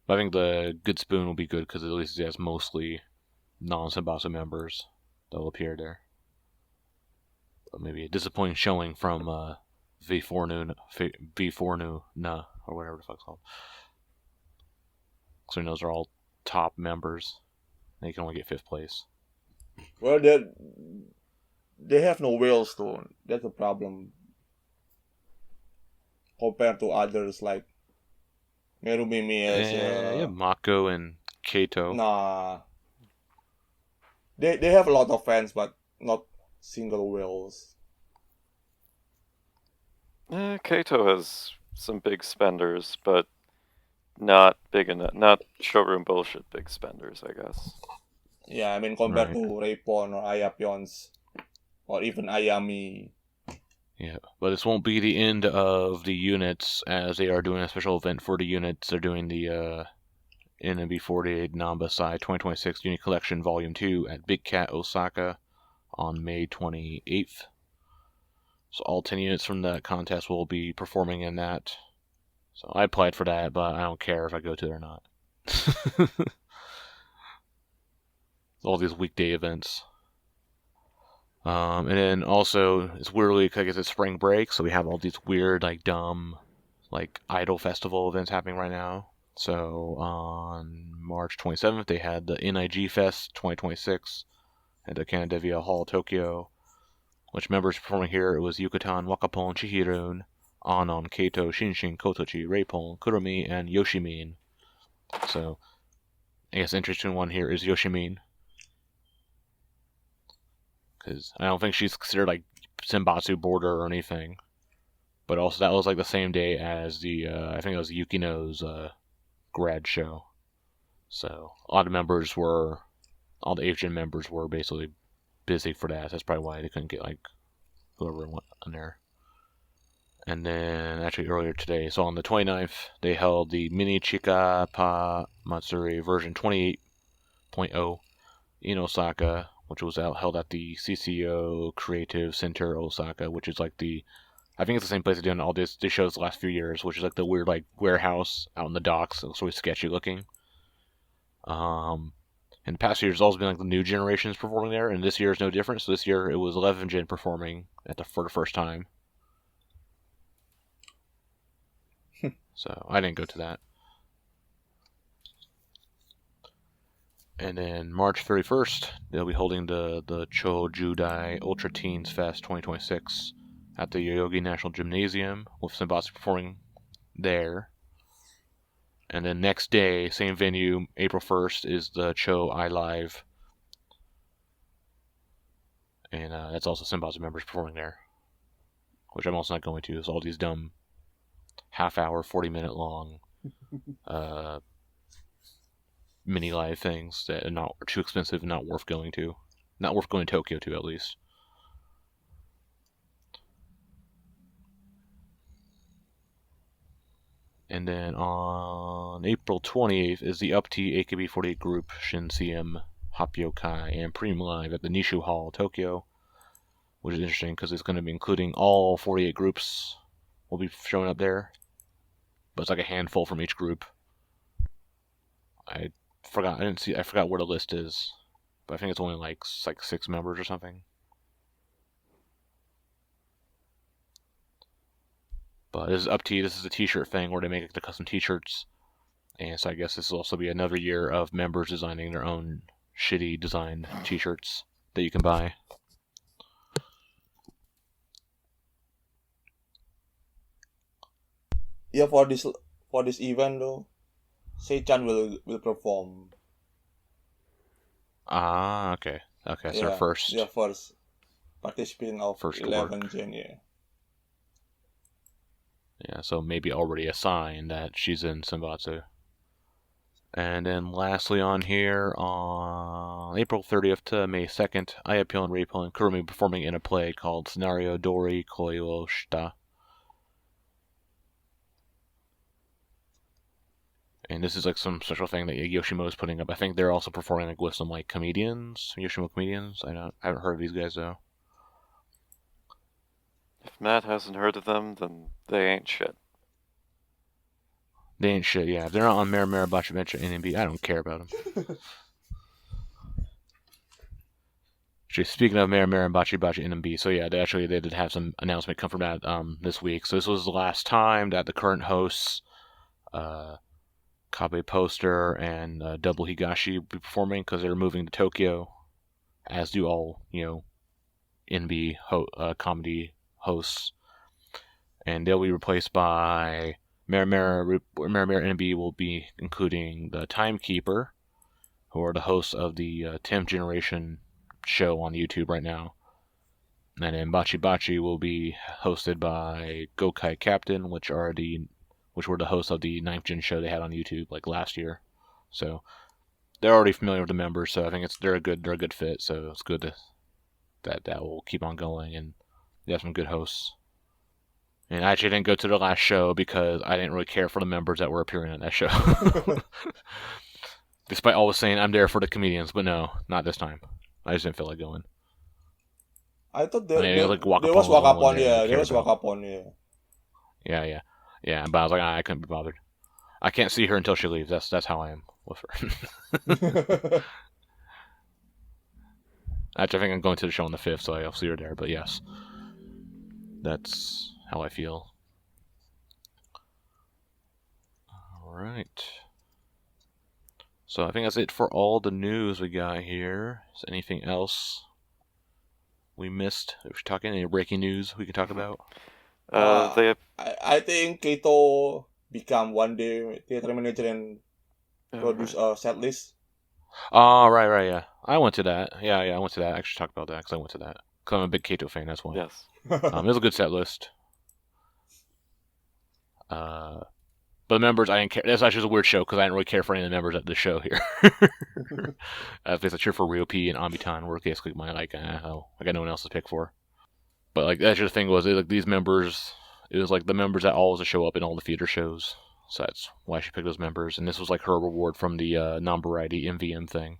But I think the Good Spoon will be good because at least it has mostly non-Senbatsu members that will appear there. But maybe a disappointing showing from V4Nu Na, or whatever the fuck it's called. So those are all top members. They can only get 5th place. Well, they have no whales though. That's a problem. Compared to others like Merumimi as Mako and Keito. Nah. They have a lot of fans but not single whales. Keito has some big spenders, but not big enough. Not Showroom Bullshit big spenders, I guess. Yeah, I mean compared to Reipon or Ayapyons or even Ayami. Yeah, but this won't be the end of the units as they are doing a special event for the units. They're doing the NMB48 Nambasai 2026 Unit Collection Volume 2 at Big Cat Osaka on May 28th. So all 10 units from that contest will be performing in that. So I applied for that, but I don't care if I go to it or not. All these weekday events. And then also, it's weirdly, I guess it's spring break, so we have all these weird, like, dumb, like, idol festival events happening right now. So on March 27th, they had the NIG Fest 2026 at the Kanadevia Hall, Tokyo. Which members performing here, it was Yucatan, Wakapon, Chihirun, Anon, Keito, Shinshin, Kotochi, Reipon, Kurumi, and Yoshimin. So, I guess the interesting one here is Yoshimin. Because I don't think she's considered like Senbatsu border or anything. But also that was like the same day as the, I think it was Yukino's grad show. So a lot of members were, all the Asian members were basically busy for that. That's probably why they couldn't get like whoever went on there. And then actually earlier today, so on the 29th, they held the Mini Chika Pa Matsuri version 28.0 in Osaka, which was held at the CCO Creative Center Osaka, which is like the, I think it's the same place they've done all these shows the last few years, which is like the weird like warehouse out in the docks. It looks really sketchy looking. In the past years, it's always been like the new generations performing there, and this year is no different. So this year it was 11 Gen performing for the first time. So I didn't go to that. And then March 31st, they'll be holding the Chojudai Ultra Teens Fest 2026 at the Yoyogi National Gymnasium, with Senbatsu performing there. And then next day, same venue, April 1st, is the Cho I Live. And that's also Senbatsu members performing there. which I'm also not going to. It's all these dumb half-hour, 40-minute long mini live things that are too expensive and not worth going to. Not worth going to Tokyo to, at least. And then on April 28th is the UP-T AKB48 group Shin CM Happyokai and Premium Live at the Nishu Hall, Tokyo, which is interesting because it's going to be including all 48 groups will be showing up there, but it's like a handful from each group. I forgot where the list is, but I think it's only like 6 members or something. But this is UP-T. This is a t-shirt thing where they make the custom t-shirts. And so I guess this will also be another year of members designing their own shitty designed t-shirts that you can buy. Yeah, for this event though, Seichan will perform. Ah, okay. Okay, so first. Yeah, first participating of first 11 Gen, yeah. Yeah, so maybe already a sign that she's in Senbatsu. And then lastly on here, on April 30th to May 2nd, Ayapyon, Reipon, and Kurumi performing in a play called Scenario Dori Koyo Shita. And this is like some special thing that Yoshimo is putting up. I think they're also performing like with some like comedians, Yoshimo comedians. I haven't heard of these guys though. If Matt hasn't heard of them, then they ain't shit. They ain't shit, yeah. If they're not on Mera Bachi Venture NMB, I don't care about them. Actually, speaking of Mera Bachi NMB, so yeah, they did have some announcement come from that this week. So this was the last time that the current hosts, Kabe Poster and Double Higashi will be performing because they're moving to Tokyo, as do all, NB comedy hosts. And they'll be replaced by Mera NB will be including the Timekeeper, who are the hosts of the 10th Generation show on YouTube right now. And then Bachi Bachi will be hosted by Gokai Captain, which were the hosts of the 9th Gen show they had on YouTube like last year. So they're already familiar with the members, so I think they're a good fit. So it's good that will keep on going, and they have some good hosts. And I actually didn't go to the last show because I didn't really care for the members that were appearing in that show. Despite always saying I'm there for the comedians, but no, not this time. I just didn't feel like going. I thought there was Wakapon, yeah. There was Wakapon, yeah. Yeah, but I was like, I couldn't be bothered. I can't see her until she leaves. That's how I am with her. Actually, I think I'm going to the show on the 5th, so I'll see her there. But yes, that's how I feel. All right. So I think that's it for all the news we got here. Is there anything else we missed? If we're talking any breaking news we can talk about? I think Keito become one day theater manager and produce a set list. Oh, right, yeah. I went to that. Yeah, I went to that. I actually talked about that because I went to that. Because I'm a big Keito fan, that's why. Yes. It was a good set list. But the members, I didn't care. That's actually a weird show because I didn't really care for any of the members at the show here. If it's a cheer for Ryopi and Amitan, were basically my I got no one else to pick for. But like that's just the thing was these members. It was like the members that always show up in all the theater shows. So that's why she picked those members. And this was like her reward from the non-variety MVM thing.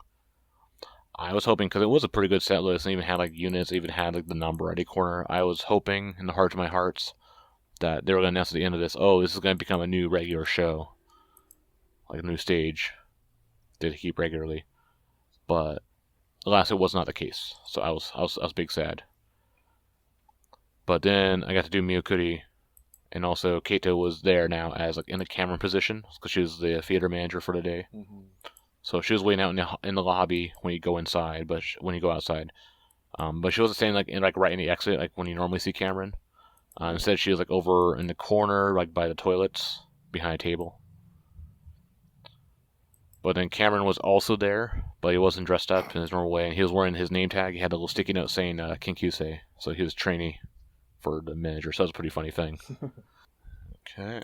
I was hoping, because it was a pretty good set list, and even had like units, even had like the non-variety corner. I was hoping in the heart of my hearts that they were going to announce at the end of this, this is going to become a new regular show. Like a new stage to keep regularly. But alas, it was not the case. So I was big sad. But then I got to do Miyokuri, and also Keito was there now as like in the camera position because she was the theater manager for the day. Mm-hmm. So she was waiting out in the lobby when you go inside, but when you go outside. But she wasn't standing like right in the exit like when you normally see Cameron. Instead, she was like over in the corner, like by the toilets, behind a table. But then Cameron was also there, but he wasn't dressed up in his normal way, and he was wearing his name tag. He had a little sticky note saying Kinkyusei, so he was trainee for the manager. So that's a pretty funny thing. Okay.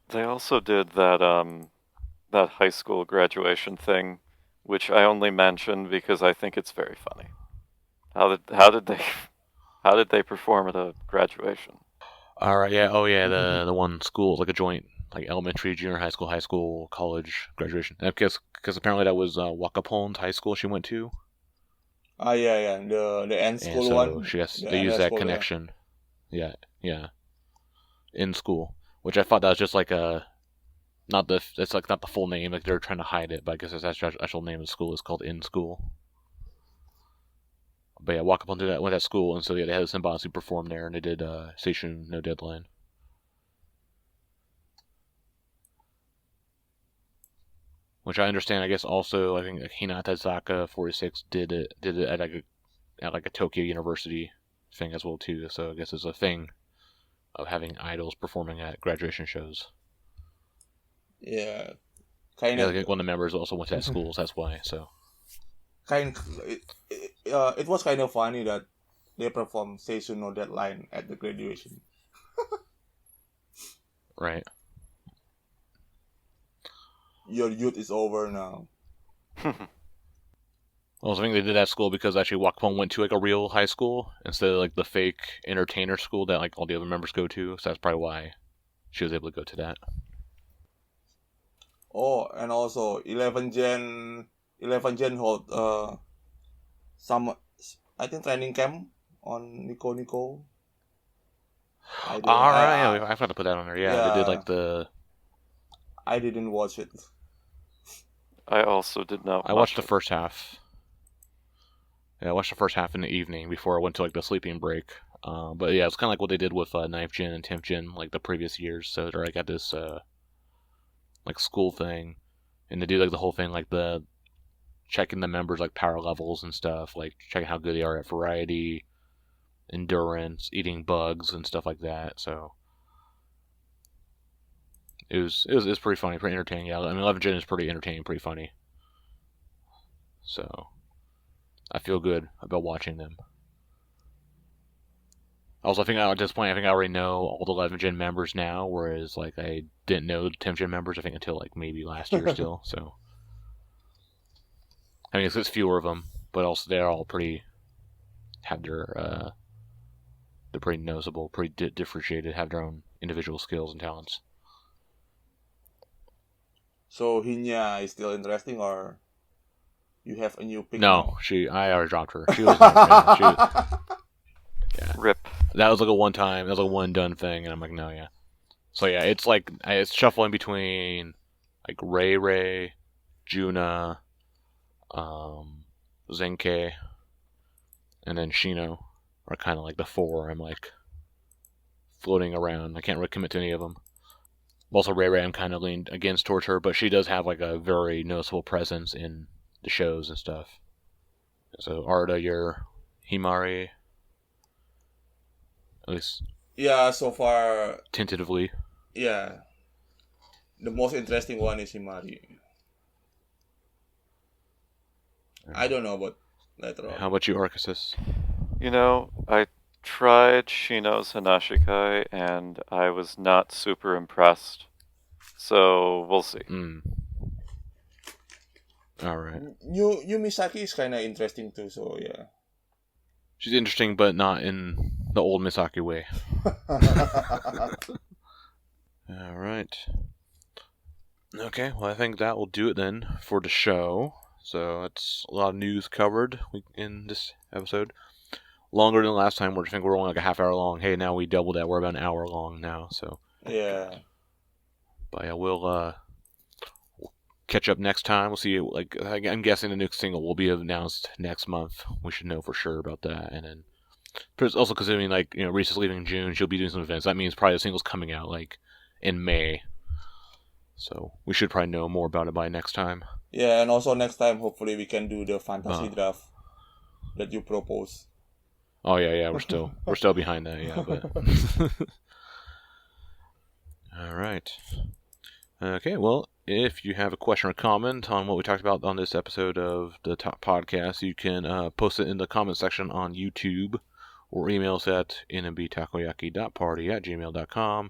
They also did that high school graduation thing, which I only mentioned because I think it's very funny. How did they perform at a graduation? All right. Yeah. Oh yeah. The one school, like a joint, like elementary, junior high school, college graduation. Because apparently that was Wakapon high school she went to. Yeah. The end And school so one. they used that connection. Yeah. In school, which I thought that was just like it's like not the full name, like they're trying to hide it, but I guess its actual name of the school is called In School. But yeah, Wakapon went to that school, and so yeah, they had Senbatsu perform there, and they did Seishun No Deadline. Which I understand, I guess also, I think Hinata Zaka 46 did it at like a Tokyo University thing as well too. So I guess it's a thing of having idols performing at graduation shows. Yeah, kind of. Like one of the members also went to that school, so that's why. So it was kind of funny that they performed Seishun No Deadline at the graduation. Right. Your youth is over now. Well, I think they did that school because actually Wakapon went to like a real high school instead of like the fake entertainer school that like all the other members go to. So that's probably why she was able to go to that. Oh, and also 11 Gen hold some, I think, training camp on Nico. Alright, I forgot to put that on there. Yeah, they did like the... I didn't watch it. I also did not I watched the first half. Yeah, I watched the first half in the evening before I went to like the sleeping break. But yeah, it's kind of like what they did with 9th Gen and 10th Gen like the previous years. So they're like at this like school thing, and they do like the whole thing like the checking the members like power levels and stuff, like checking how good they are at variety, endurance, eating bugs and stuff like that. So it was pretty funny, pretty entertaining. Yeah, I mean 11th Gen is pretty entertaining, pretty funny. So I feel good about watching them. Also, I think at this point, I already know all the 11th Gen members now, whereas like I didn't know the 10th Gen members, I think, until like maybe last year still. So I mean, it's fewer of them, but also they're all pretty have their they're pretty noticeable, pretty differentiated, have their own individual skills and talents. So Hinya is still interesting, or you have a new pick? No, now? I already dropped her. She was yeah. Rip. That was like a one-time, that was like a one-done thing, and I'm like, no, yeah. So yeah, it's like it's shuffling between like Rei, Juna, Zenke, and then Shino are kind of like the four. I'm like floating around. I can't really commit to any of them. Also, Rei, I'm kind of leaned against towards her, but she does have like a very noticeable presence in the shows and stuff. So Arda, you're Himari, at least. Yeah, so far. Tentatively. Yeah. The most interesting one is Himari. I don't know, but later on. How about you, Arceus? You know, I tried Shino's Hanashikai, and I was not super impressed. So, we'll see. Alright. New Misaki is kind of interesting too, so yeah. She's interesting, but not in the old Misaki way. Alright. Okay, well I think that will do it then for the show. So that's a lot of news covered in this episode. Longer than last time, where I think we're only like a half hour long. Hey, now we doubled that. We're about an hour long now, so. Yeah. But yeah, we'll catch up next time. We'll see. Like I'm guessing the new single will be announced next month. We should know for sure about that. And then also considering like Risa's leaving in June, she'll be doing some events. That means probably the single's coming out like in May. So we should probably know more about it by next time. Yeah, and also next time, hopefully we can do the fantasy draft that you propose. Oh yeah, we're still behind that, yeah. But all right. Okay, well, if you have a question or comment on what we talked about on this episode of the Top Podcast, you can post it in the comment section on YouTube or email us at nmbtakoyaki.party@gmail.com.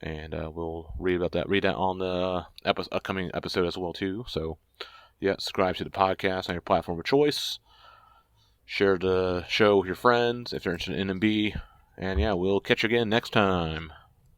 And we'll read that on the upcoming episode as well, too. So, yeah, subscribe to the podcast on your platform of choice. Share the show with your friends if they're interested in NMB. And, yeah, we'll catch you again next time.